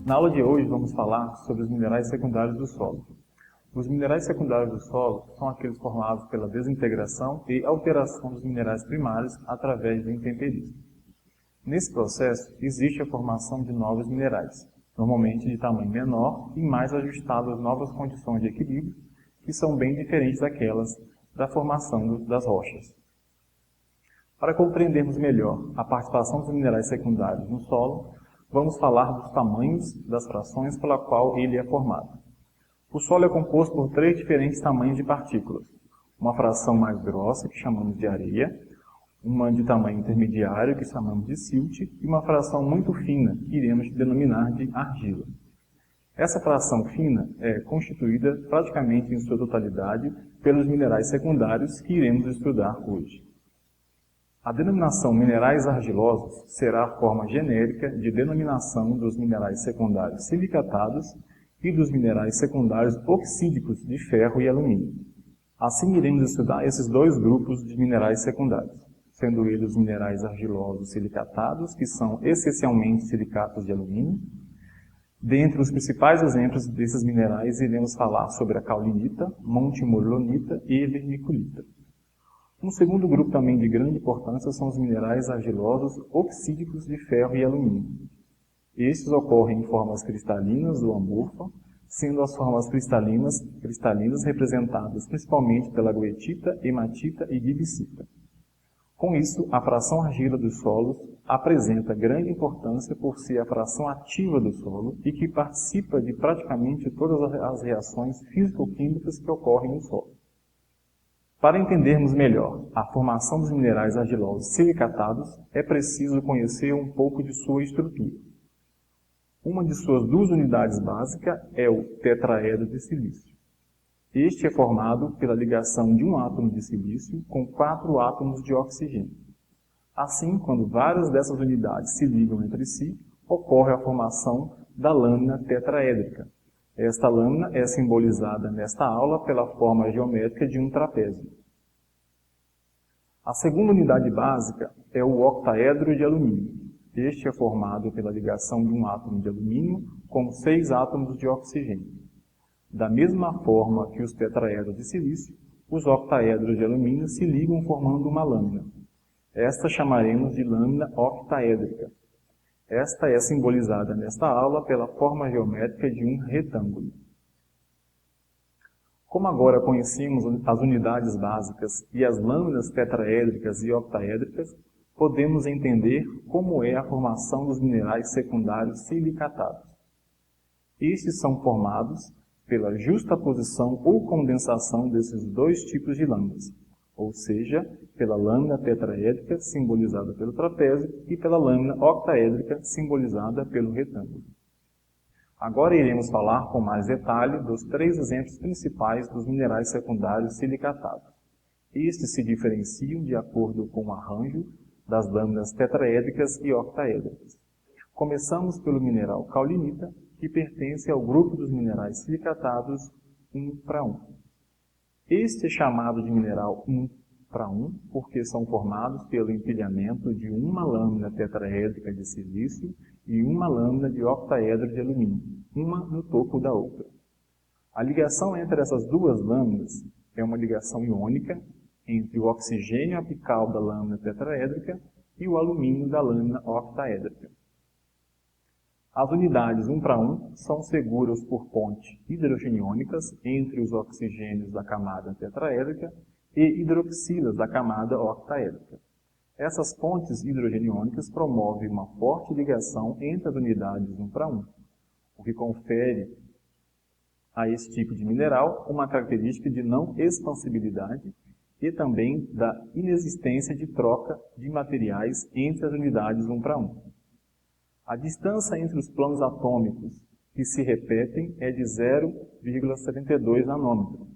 Na aula de hoje vamos falar sobre os minerais secundários do solo. Os minerais secundários do solo são aqueles formados pela desintegração e alteração dos minerais primários através do intemperismo. Nesse processo, existe a formação de novos minerais, normalmente de tamanho menor e mais ajustado às novas condições de equilíbrio, que são bem diferentes daquelas da formação das rochas. Para compreendermos melhor a participação dos minerais secundários no solo, vamos falar dos tamanhos das frações pela qual ele é formado. O solo é composto por 3 diferentes tamanhos de partículas. Uma fração mais grossa, que chamamos de areia, uma de tamanho intermediário, que chamamos de silt, e uma fração muito fina, que iremos denominar de argila. Essa fração fina é constituída praticamente em sua totalidade pelos minerais secundários que iremos estudar hoje. A denominação minerais argilosos será a forma genérica de denominação dos minerais secundários silicatados e dos minerais secundários oxídicos de ferro e alumínio. Assim, iremos estudar esses 2 grupos de minerais secundários, sendo eles os minerais argilosos silicatados, que são essencialmente silicatos de alumínio. Dentre os principais exemplos desses minerais, iremos falar sobre a caulinita, montemurlonita e vermiculita. Um segundo grupo também de grande importância são os minerais argilosos oxídicos de ferro e alumínio. Estes ocorrem em formas cristalinas ou amorfa, sendo as formas cristalinas representadas principalmente pela goetita, hematita e gibsita. Com isso, a fração argila dos solos apresenta grande importância por ser a fração ativa do solo e que participa de praticamente todas as reações físico-químicas que ocorrem no solo. Para entendermos melhor a formação dos minerais argilosos silicatados, é preciso conhecer um pouco de sua estrutura. Uma de suas 2 unidades básicas é o tetraedro de silício. Este é formado pela ligação de um átomo de silício com 4 átomos de oxigênio. Assim, quando várias dessas unidades se ligam entre si, ocorre a formação da lâmina tetraédrica. Esta lâmina é simbolizada nesta aula pela forma geométrica de um trapézio. A segunda unidade básica é o octaedro de alumínio. Este é formado pela ligação de um átomo de alumínio com 6 átomos de oxigênio. Da mesma forma que os tetraedros de silício, os octaedros de alumínio se ligam formando uma lâmina. Esta chamaremos de lâmina octaédrica. Esta é simbolizada nesta aula pela forma geométrica de um retângulo. Como agora conhecemos as unidades básicas e as lâminas tetraédricas e octaédricas, podemos entender como é a formação dos minerais secundários silicatados. Estes são formados pela justaposição ou condensação desses 2 tipos de lâminas, ou seja, pela lâmina tetraédrica, simbolizada pelo trapézio, e pela lâmina octaédrica, simbolizada pelo retângulo. Agora iremos falar com mais detalhe dos 3 exemplos principais dos minerais secundários silicatados. Estes se diferenciam de acordo com o arranjo das lâminas tetraédricas e octaédricas. Começamos pelo mineral caulinita, que pertence ao grupo dos minerais silicatados 1:1. Este é chamado de mineral 1:1 porque são formados pelo empilhamento de uma lâmina tetraédrica de silício e uma lâmina de octaedro de alumínio, uma no topo da outra. A ligação entre essas 2 lâminas é uma ligação iônica entre o oxigênio apical da lâmina tetraédrica e o alumínio da lâmina octaédrica. As unidades 1:1 são seguras por pontes hidrogeniônicas entre os oxigênios da camada tetraédrica e hidroxilas da camada octaédrica. Essas pontes hidrogeniônicas promovem uma forte ligação entre as unidades 1:1, o que confere a esse tipo de mineral uma característica de não expansibilidade e também da inexistência de troca de materiais entre as unidades 1:1. A distância entre os planos atômicos que se repetem é de 0,72 nanômetros,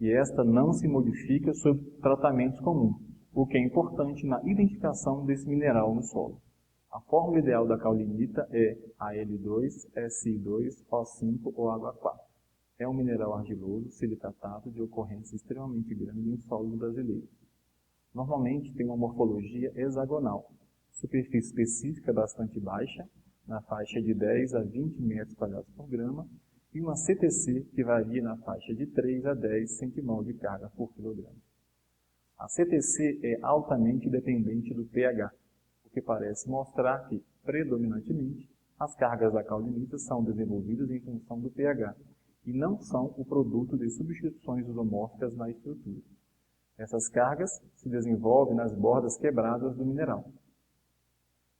e esta não se modifica sob tratamentos comuns, o que é importante na identificação desse mineral no solo. A fórmula ideal da caulinita é Al2Si2O5 ou água 4. É um mineral argiloso silicatato de ocorrência extremamente grande em solos brasileiros. Normalmente tem uma morfologia hexagonal, superfície específica bastante baixa, na faixa de 10 a 20 metros quadrados por grama, e uma CTC, que varia na faixa de 3 a 10 centimol de carga por quilograma. A CTC é altamente dependente do pH, o que parece mostrar que, predominantemente, as cargas da caulinita são desenvolvidas em função do pH, e não são o produto de substituições isomórficas na estrutura. Essas cargas se desenvolvem nas bordas quebradas do mineral.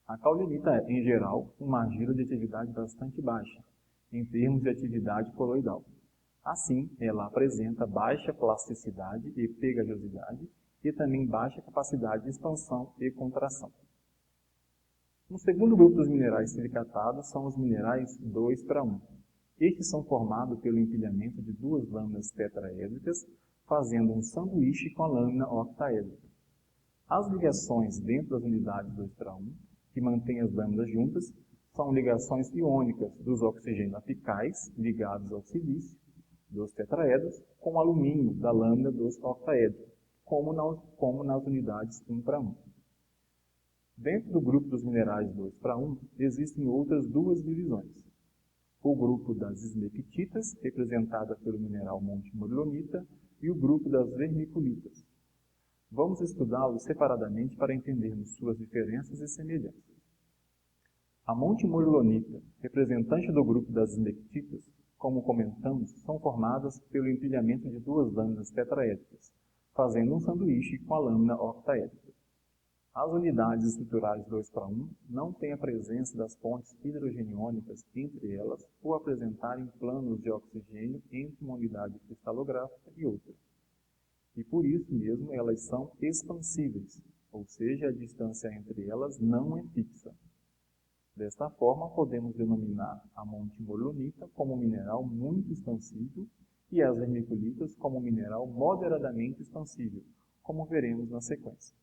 A caulinita é, em geral, uma argila de atividade bastante baixa, em termos de atividade coloidal. Assim, ela apresenta baixa plasticidade e pegajosidade e também baixa capacidade de expansão e contração. Um segundo grupo dos minerais silicatados são os minerais 2 para 1. Estes são formados pelo empilhamento de duas lâminas tetraédricas, fazendo um sanduíche com a lâmina octaédrica. As ligações dentro das unidades 2 para 1, que mantêm as lâminas juntas, são ligações iônicas dos oxigênios apicais ligados ao silício dos tetraedros com alumínio da lâmina dos octaedros, como nas unidades 1 para 1. Dentro do grupo dos minerais 2 para 1, existem outras duas divisões. O grupo das esmectitas, representada pelo mineral monte-morilonita, e o grupo das vermiculitas. Vamos estudá-los separadamente para entendermos suas diferenças e semelhanças. A monte-morilonita, representante do grupo das esmectitas, como comentamos, são formadas pelo empilhamento de duas lâminas tetraédricas, fazendo um sanduíche com a lâmina octaédrica. As unidades estruturais 2 para 1 não têm a presença das pontes hidrogeniônicas entre elas ou apresentarem planos de oxigênio entre uma unidade cristalográfica e outra. E por isso mesmo elas são expansíveis, ou seja, a distância entre elas não é fixa. Desta forma, podemos denominar a monte-morilonita como um mineral muito expansível e as vermiculitas como um mineral moderadamente expansível, como veremos na sequência.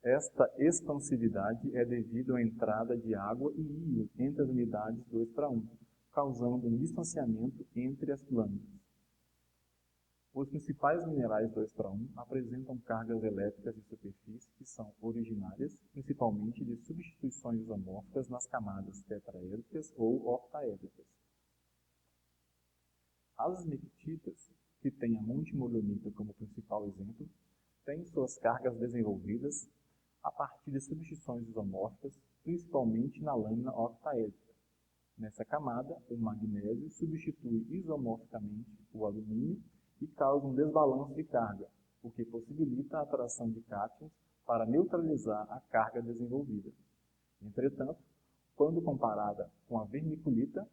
Esta expansividade é devido à entrada de água e íon entre as unidades 2 para 1, causando um distanciamento entre as lâminas. Os principais minerais 2 para 1 apresentam cargas elétricas de superfície que são originárias, principalmente de substituições isomórficas nas camadas tetraédricas ou octaédricas. As esmectitas, que têm a monte-morilonita como principal exemplo, têm suas cargas desenvolvidas a partir de substituições isomórficas, principalmente na lâmina octaédrica. Nessa camada, o magnésio substitui isomorficamente o alumínio e causa um desbalanço de carga, o que possibilita a atração de cátions para neutralizar a carga desenvolvida. Entretanto, quando comparada com a vermiculita,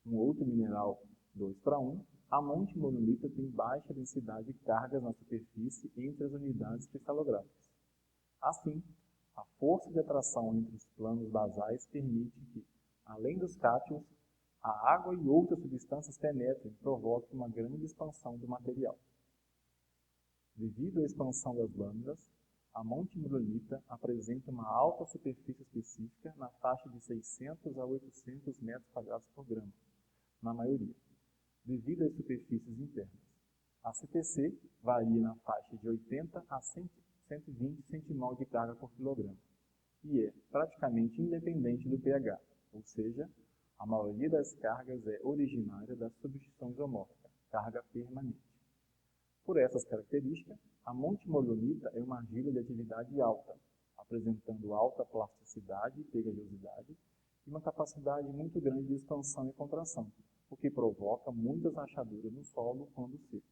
um outro mineral 2 para 1, a monte-morilonita tem baixa densidade de cargas na superfície entre as unidades cristalográficas. Assim, a força de atração entre os planos basais permite que, além dos cátions, a água e outras substâncias penetrem e provoquem uma grande expansão do material. Devido à expansão das lâminas, a monte-morilonita apresenta uma alta superfície específica na faixa de 600 a 800 metros quadrados por grama, na maioria, devido às superfícies internas. A CTC varia na faixa de 80 a 120 centimol de carga por quilograma e é praticamente independente do pH, ou seja, a maioria das cargas é originária da substituição isomórfica, carga permanente. Por essas características, a monte-morilonita é uma argila de atividade alta, apresentando alta plasticidade e pegajosidade e uma capacidade muito grande de expansão e contração, o que provoca muitas rachaduras no solo quando seco.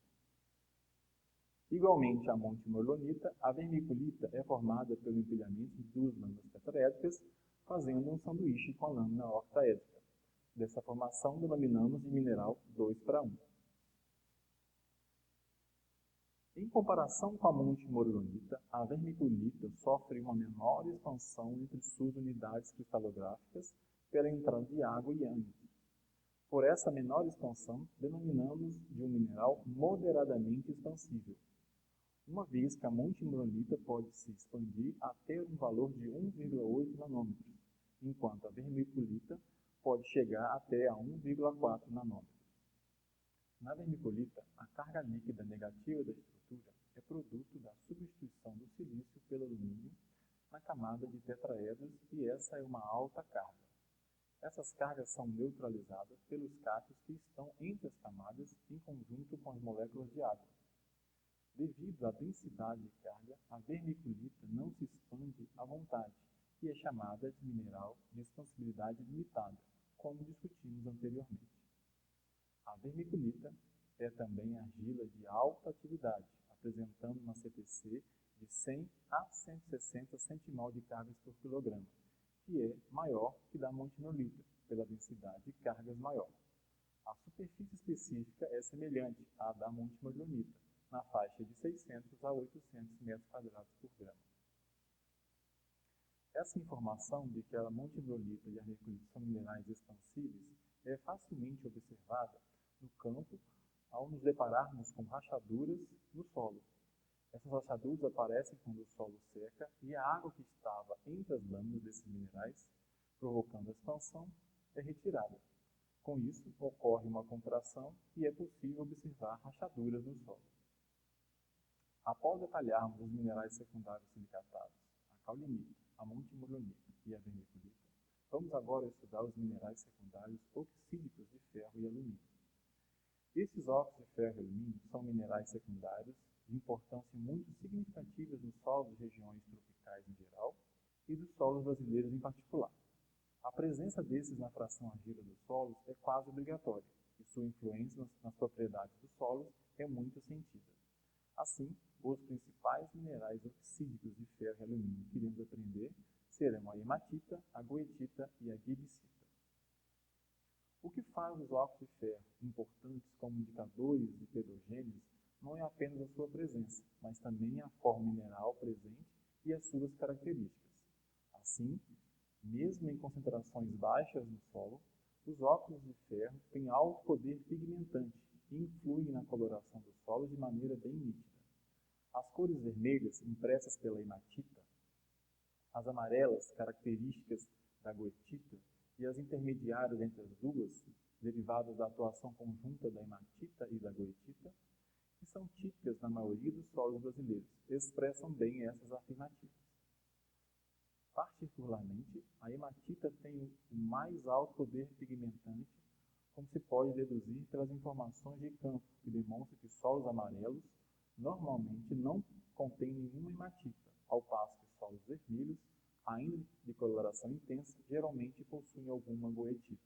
Igualmente à monte-morilonita, a vermiculita é formada pelo empilhamento de duas lâminas tetraédricas, fazendo um sanduíche com a lâmina octaédrica. Dessa formação denominamos de mineral 2 para 1. Em comparação com a monte-morilonita, a vermiculita sofre uma menor expansão entre suas unidades cristalográficas pela entrada de água e ânion. Por essa menor expansão, denominamos de um mineral moderadamente expansível, uma vez que a monte-morilonita pode se expandir até um valor de 1,8 nanômetros, enquanto a vermiculita pode chegar até a 1,4 nanômetros. Na vermiculita, a carga líquida negativa da estrutura é produto da substituição do silício pelo alumínio na camada de tetraedros e essa é uma alta carga. Essas cargas são neutralizadas pelos cátions que estão entre as camadas em conjunto com as moléculas de água. Devido à densidade de carga, a vermiculita não se expande à vontade e é chamada de mineral de expansibilidade limitada, como discutimos anteriormente. A vermiculita é também argila de alta atividade, apresentando uma CTC de 100 a 160 centimol de cargas por quilograma, que é maior que da montinolita, pela densidade de cargas maior. A superfície específica é semelhante à da montimolionita, na faixa de 600 a 800 metros quadrados por grama. Essa informação de que a montimolionita e a vermiculita são minerais expansíveis é facilmente observada no campo ao nos depararmos com rachaduras no solo. Essas rachaduras aparecem quando o solo seca e a água que estava entre as lâminas desses minerais, provocando a expansão, é retirada. Com isso, ocorre uma contração e é possível observar rachaduras no solo. Após detalharmos os minerais secundários silicatados, a caulinita, a montimolionita e a vermiculita, vamos agora estudar os minerais secundários oxídicos de ferro e alumínio. Esses óxidos de ferro e alumínio são minerais secundários de importância muito significativa nos solos de regiões tropicais em geral e dos solos brasileiros em particular. A presença desses na fração argila dos solos é quase obrigatória e sua influência nas propriedades dos solos é muito sentida. Assim, os principais minerais oxídicos de ferro e alumínio que iremos aprender serão a hematita, a goethita e a gibsita. O que faz os óxidos de ferro importantes como indicadores de pedrogênese não é apenas a sua presença, mas também a forma mineral presente e as suas características. Assim, mesmo em concentrações baixas no solo, os óxidos de ferro têm alto poder pigmentante e influem na coloração do solo de maneira bem nítida. As cores vermelhas, impressas pela hematita, as amarelas, características da goethita, e as intermediárias entre as duas, derivadas da atuação conjunta da hematita e da goethita, que são típicas na maioria dos solos brasileiros, expressam bem essas afirmativas. Particularmente, a hematita tem o mais alto poder pigmentante, como se pode deduzir pelas informações de campo, que demonstram que solos amarelos normalmente não contêm nenhuma hematita, ao passo que solos vermelhos, ainda de coloração intensa, geralmente possuem alguma goethita.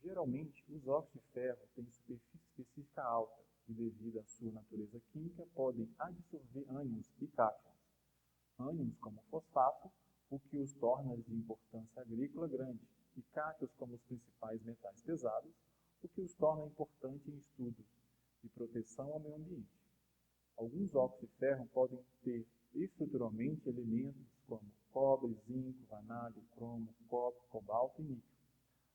Geralmente, os óxidos de ferro têm superfície específica alta e, devido à sua natureza química, podem absorver ânions e cátions. Ânions como fosfato, o que os torna de importância agrícola grande, e cátions como os principais metais pesados, o que os torna importante em estudos de proteção ao meio ambiente. Alguns óxidos de ferro podem ter estruturalmente elementos como cobre, zinco, vanádio, cromo, cobre, cobalto e níquel.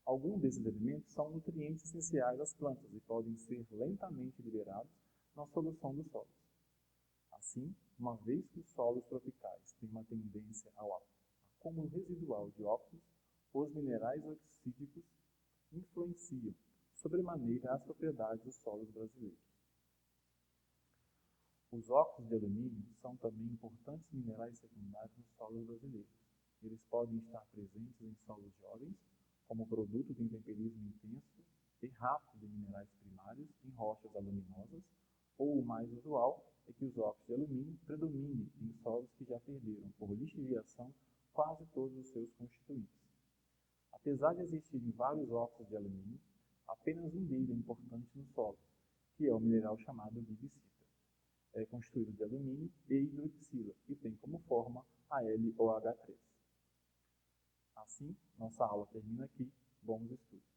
Alguns desses elementos são nutrientes essenciais às plantas e podem ser lentamente liberados na solução dos solos. Assim, uma vez que os solos tropicais têm uma tendência ao acúmulo residual de óxidos, os minerais oxídicos influenciam sobremaneira as propriedades dos solos brasileiros. Os óxidos de alumínio são também importantes minerais secundários nos solos brasileiros. Eles podem estar presentes em solos jovens, como produto do intemperismo intenso e rápido de minerais primários em rochas aluminosas, ou o mais usual é que os óxidos de alumínio predominem em solos que já perderam, por lixiviação, quase todos os seus constituintes. Apesar de existirem vários óxidos de alumínio, apenas um deles é importante nos solos, que é o mineral chamado gibsita. É constituído de alumínio e hidroxila e tem como forma a LOH3. Assim, nossa aula termina aqui. Bons estudos!